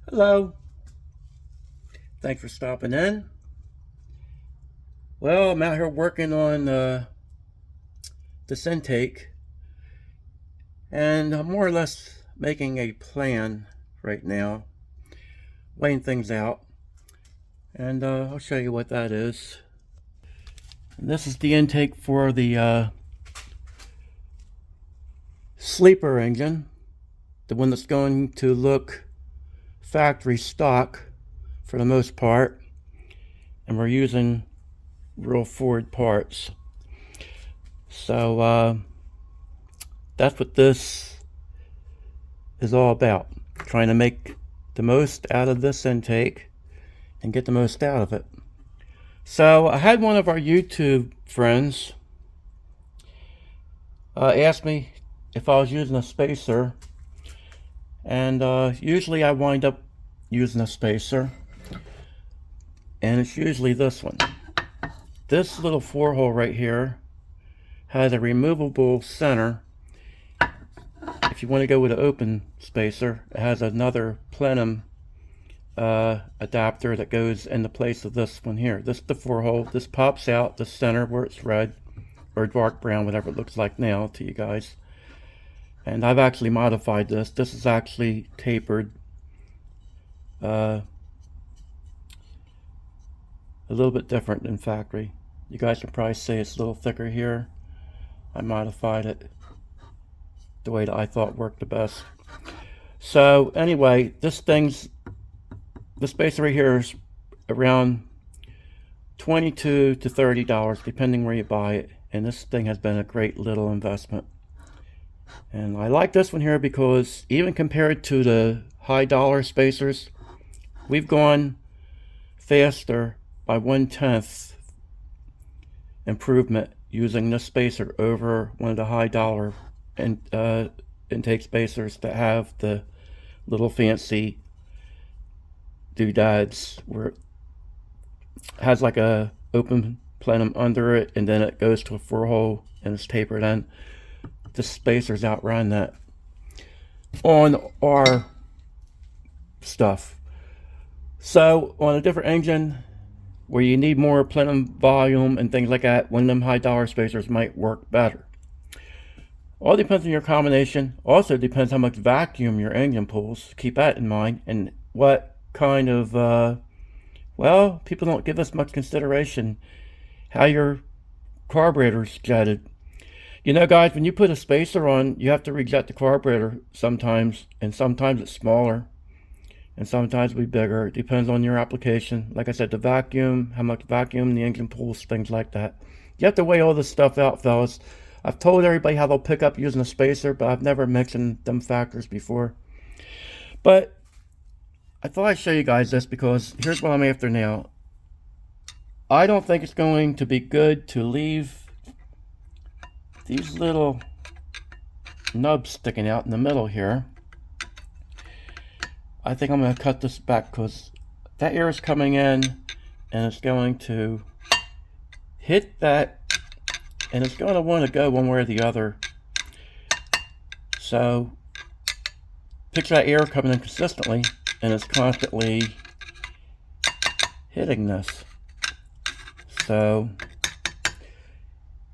Hello, thanks for stopping in. Well, I'm out here working on this intake, and I'm more or less making a plan right now, weighing things out, and I'll show you what that is. And this is the intake for the sleeper engine, the one that's going to look factory stock for the most part, and we're using real Ford parts. So that's what this is all about, trying to make the most out of this intake and get the most out of it. So I had one of our YouTube friends ask me if I was using a spacer, and usually I wind up using a spacer, and it's usually this one. This little 4-hole right here has a removable center. If you want to go with an open spacer, it has another plenum adapter that goes in the place of this one here. This is the 4-hole. This pops out the center where it's red or dark brown, whatever it looks like now to you guys. And I've actually modified this. This is actually tapered a little bit different than factory. You guys can probably say it's a little thicker here. I modified it the way that I thought worked the best. So anyway, the spacer right here is around $22 to $30 depending where you buy it, and this thing has been a great little investment. And I like this one here because even compared to the high dollar spacers, we've gone faster by 1/10 improvement using this spacer over one of the high dollar intake spacers that have the little fancy doodads where it has like a open plenum under it and then it goes to a 4-hole and it's tapered in. The spacers outrun that on our stuff. So on a different engine where you need more plenum volume and things like that, one of them high dollar spacers might work better. All depends on your combination. Also depends how much vacuum your engine pulls. Keep that in mind. And what kind of, well, people don't give us much consideration how your carburetor's jetted. You know, guys, when you put a spacer on, you have to rejet the carburetor sometimes, and sometimes it's smaller, and sometimes it'll be bigger. It depends on your application. Like I said, the vacuum, how much vacuum the engine pulls, things like that. You have to weigh all this stuff out, fellas. I've told everybody how they'll pick up using a spacer, but I've never mentioned them factors before. But I thought I'd show you guys this because here's what I'm after now. I don't think it's going to be good to leave these little nubs sticking out in the middle here. I think I'm going to cut this back because that air is coming in and it's going to hit that and it's going to want to go one way or the other. So picture that air coming in consistently and it's constantly hitting this. So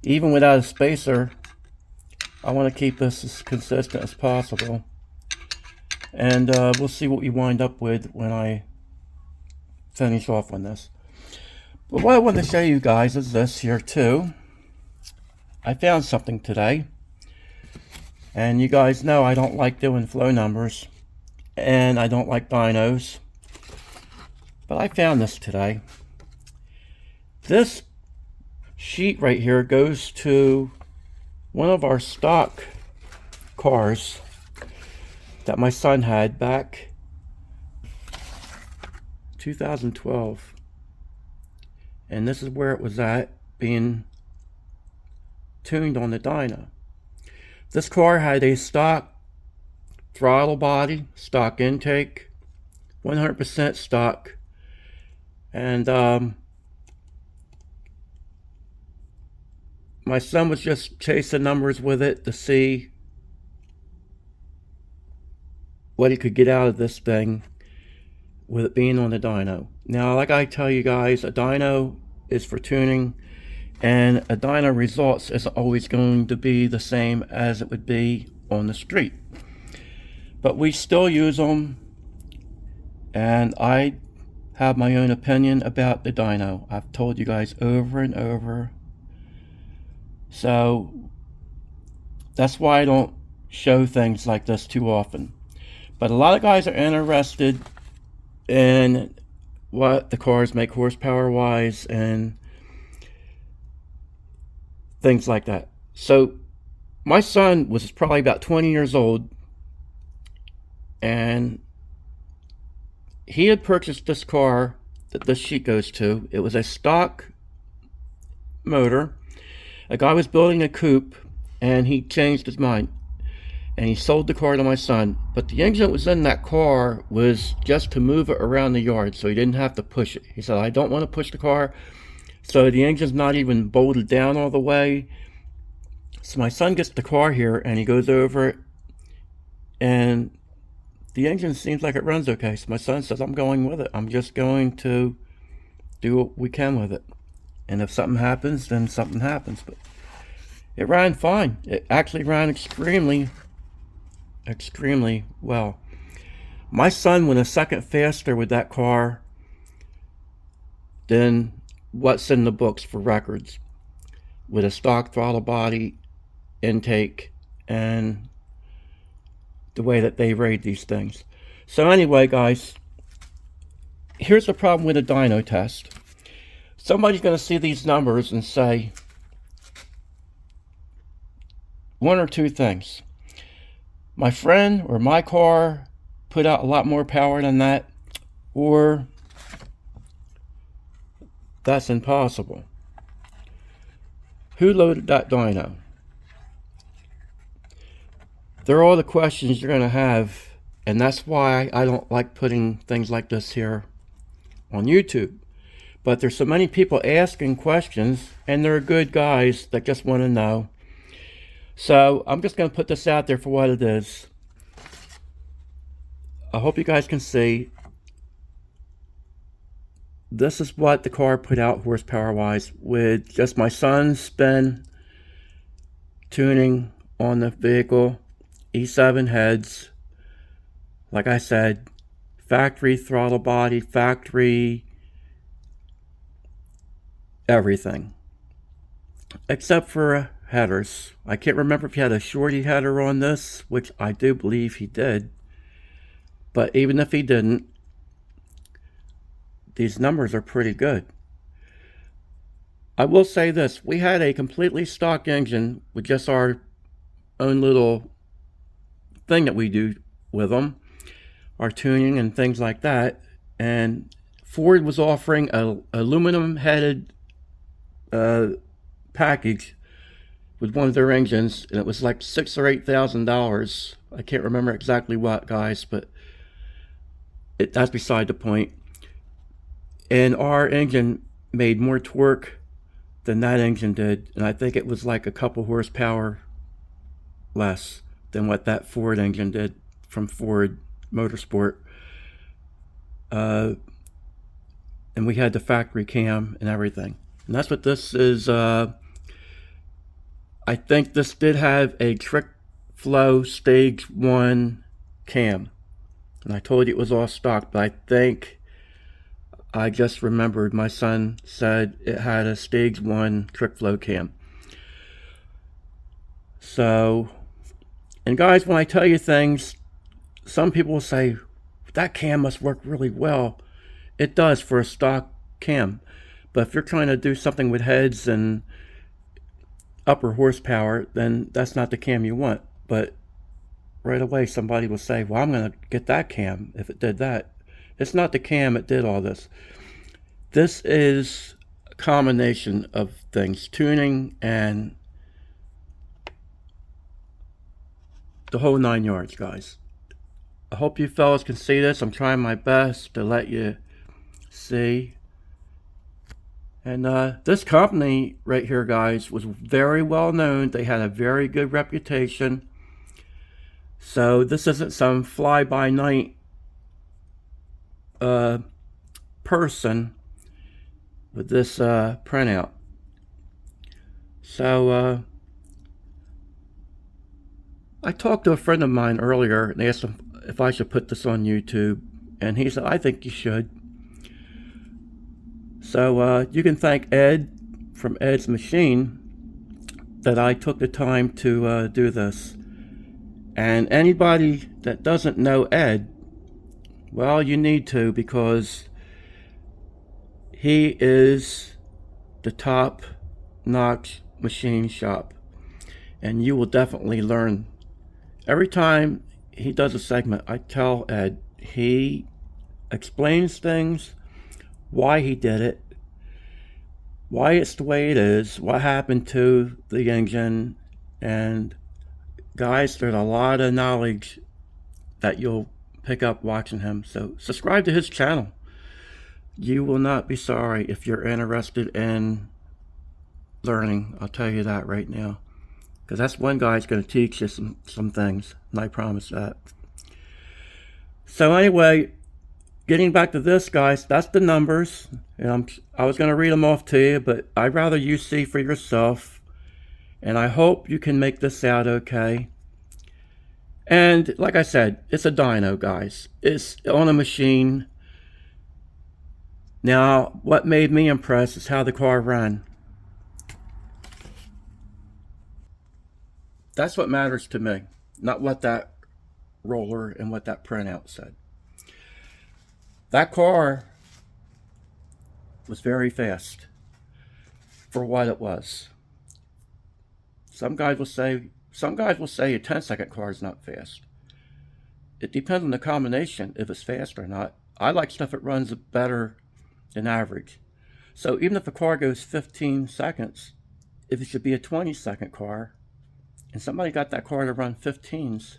even without a spacer, I want to keep this as consistent as possible. And we'll see what we wind up with when I finish off on this. But what I want to show you guys is this here too. I found something today. And you guys know I don't like doing flow numbers. And I don't like dynos. But I found this today. This sheet right here goes to one of our stock cars that my son had back 2012, and this is where it was at, being tuned on the dyno. This car had a stock throttle body, stock intake, 100% stock, and my son was just chasing numbers with it to see what he could get out of this thing. with it being on the dyno. Now, like I tell you guys, a dyno is for tuning, and a dyno results isn't always going to be the same as it would be on the street. But we still use them, and I have my own opinion about the dyno. I've told you guys over and over. So that's why I don't show things like this too often. But a lot of guys are interested in what the cars make horsepower wise and things like that. So my son was probably about 20 years old, and he had purchased this car that this sheet goes to. It was a stock motor. A guy was building a coupe, and he changed his mind, and he sold the car to my son. But the engine that was in that car was just to move it around the yard, so he didn't have to push it. He said, I don't want to push the car, so the engine's not even bolted down all the way. So my son gets the car here, and he goes over it, and the engine seems like it runs okay. So my son says, I'm going with it. I'm just going to do what we can with it. And if something happens, then something happens. But it ran fine. It actually ran extremely well. My son went a second faster with that car than what's in the books for records, with a stock throttle body, intake, and the way that they rate these things. So anyway, guys, here's the problem with a dyno test. Somebody's going to see these numbers and say one or two things. My friend or my car put out a lot more power than that, or that's impossible. Who loaded that dyno? They're all the questions you're going to have, and that's why I don't like putting things like this here on YouTube. But there's so many people asking questions, and they're good guys that just want to know. So I'm just going to put this out there for what it is. I hope you guys can see. This is what the car put out horsepower wise, with just my son's spin tuning on the vehicle. E7 heads, like I said, factory throttle body, factory everything, except for headers. I can't remember if he had a shorty header on this, which I do believe he did, but even if he didn't, these numbers are pretty good. I will say this, we had a completely stock engine with just our own little thing that we do with them, our tuning and things like that, and Ford was offering a aluminum headed package with one of their engines, and it was like $6,000 or $8,000. I can't remember exactly what, guys, but that's beside the point. And our engine made more torque than that engine did, and I think it was like a couple horsepower less than what that Ford engine did from Ford Motorsport. And we had the factory cam and everything. And that's what this is. I think this did have a trick flow stage 1 cam. And I told you it was all stock, but I think I just remembered my son said it had a stage 1 trick flow cam. So, and guys, when I tell you things, some people will say, that cam must work really well. It does for a stock cam. But if you're trying to do something with heads and upper horsepower, then that's not the cam you want. But right away somebody will say, well, I'm going to get that cam if it did that. It's not the cam that did all this. This is a combination of things, tuning and the whole 9 yards, guys. I hope you fellas can see this. I'm trying my best to let you see. And this company right here, guys, was very well known. They had a very good reputation. So this isn't some fly-by-night person with this printout. So I talked to a friend of mine earlier and asked him if I should put this on YouTube, and he said, I think you should. So you can thank Ed from Ed's Machine that I took the time to do this. And anybody that doesn't know Ed, well, you need to, because he is the top-notch machine shop, and you will definitely learn. Every time he does a segment, I tell Ed, he explains things, why he did it, why it's the way it is, what happened to the engine, and guys, there's a lot of knowledge that you'll pick up watching him. So subscribe to his channel. You will not be sorry if you're interested in learning. I'll tell you that right now, because that's one guy's going to teach you some things, and I promise that. So anyway, getting back to this, guys, that's the numbers. And I was going to read them off to you, but I'd rather you see for yourself. And I hope you can make this out okay. And like I said, it's a dyno, guys. It's on a machine. Now, what made me impressed is how the car ran. That's what matters to me, not what that roller and what that printout said. That car was very fast for what it was. Some guys will say a 10-second car is not fast. It depends on the combination if it's fast or not. I like stuff that runs better than average. So even if a car goes 15 seconds, if it should be a 20-second car, and somebody got that car to run 15s,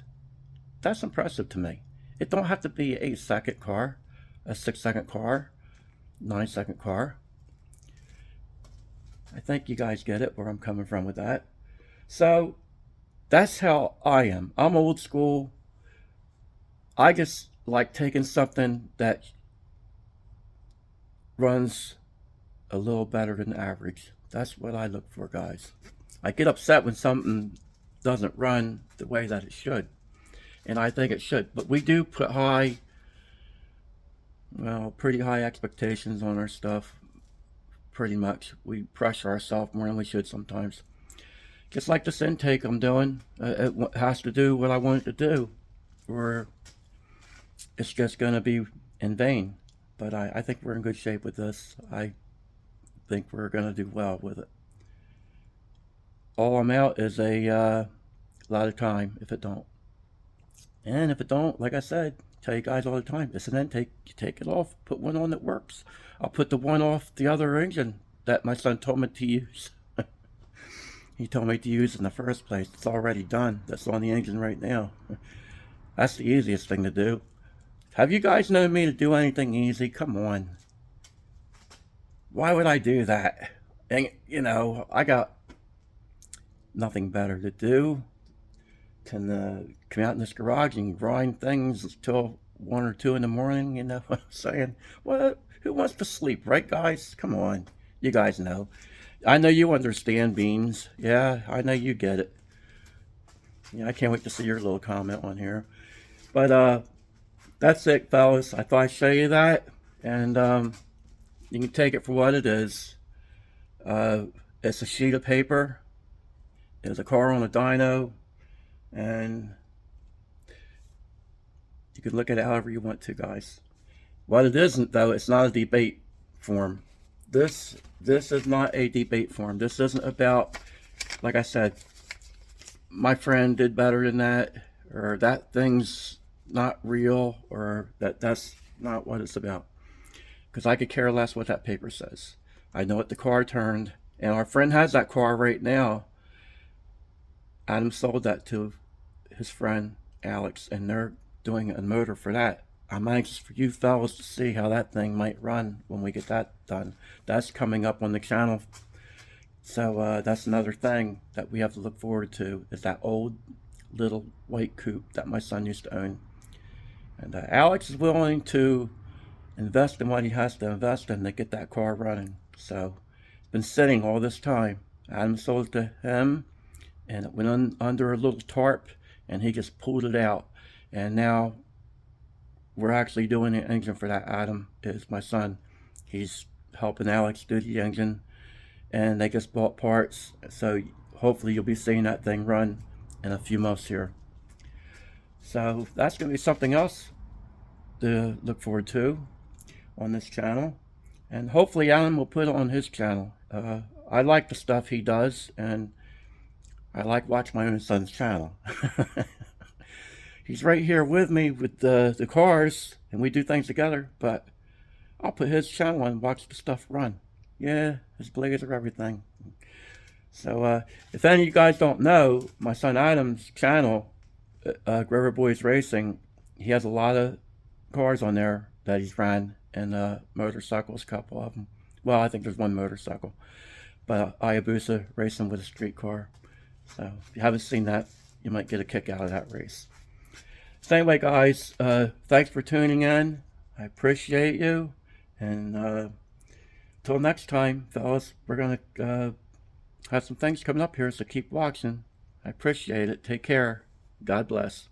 that's impressive to me. It don't have to be an 8-second car, a 6-second car, 9-second car. I think you guys get it, where I'm coming from with that. So that's how I am. I'm old school. I just like taking something that runs a little better than average. That's what I look for, guys. I get upset when something doesn't run the way that it should, and I think it should. But we do put pretty high expectations on our stuff. Pretty much. We pressure ourselves more than we should sometimes. Just like this intake I'm doing, it has to do what I want it to do, or it's just going to be in vain. But I think we're in good shape with this. I think we're going to do well with it. All I'm out is a lot of time if it don't. And if it don't, like I said, tell you guys all the time, it's an intake. You take it off, put one on that works. I'll put the one off the other engine that my son told me to use. He told me to use in the first place. It's already done. That's on the engine right now. That's the easiest thing to do. Have you guys known me to do anything easy? Come on. Why would I do that? And, you know, I got nothing better to do than come out in this garage and grind things until 1 or 2 in the morning. You know what I'm saying? What? Who wants to sleep, right, guys? Come on. You guys know. I know you understand beans. Yeah, I know you get it. Yeah, I can't wait to see your little comment on here. But that's it, fellas. I thought I'd show you that, and you can take it for what it is. It's a sheet of paper. It's a car on a dyno, and you can look at it however you want to, guys. What it isn't, though, it's not a debate forum. This is not a debate forum. This isn't about, like I said, my friend did better than that, or that thing's not real, or that's not what it's about. Because I could care less what that paper says. I know what the car turned, and our friend has that car right now. Adam sold that to his friend Alex, and they're doing a motor for that. I'm anxious for you fellas to see how that thing might run when we get that done. That's coming up on the channel. So that's another thing that we have to look forward to, is that old little white coupe that my son used to own. And Alex is willing to invest in what he has to invest in to get that car running. So it's been sitting all this time. Adam sold it to him, and it went under a little tarp, and he just pulled it out. And now we're actually doing the engine for that. Adam is my son. He's helping Alex do the engine, and they just bought parts. So hopefully you'll be seeing that thing run in a few months here. So that's going to be something else to look forward to on this channel. And hopefully Alan will put it on his channel. I like the stuff he does, and I like watching my own son's channel. He's right here with me with the cars, and we do things together, but I'll put his channel and watch the stuff run. Yeah, his blades are everything. So if any of you guys don't know, my son Adam's channel, Grover Boys Racing, he has a lot of cars on there that he's ran, and motorcycles, a couple of them. Well, I think there's one motorcycle, but Hayabusa racing with a street car. So if you haven't seen that, you might get a kick out of that race. So anyway, guys, thanks for tuning in. I appreciate you, and till next time, fellas, we're gonna have some things coming up here, so keep watching. I appreciate it. Take care. God bless.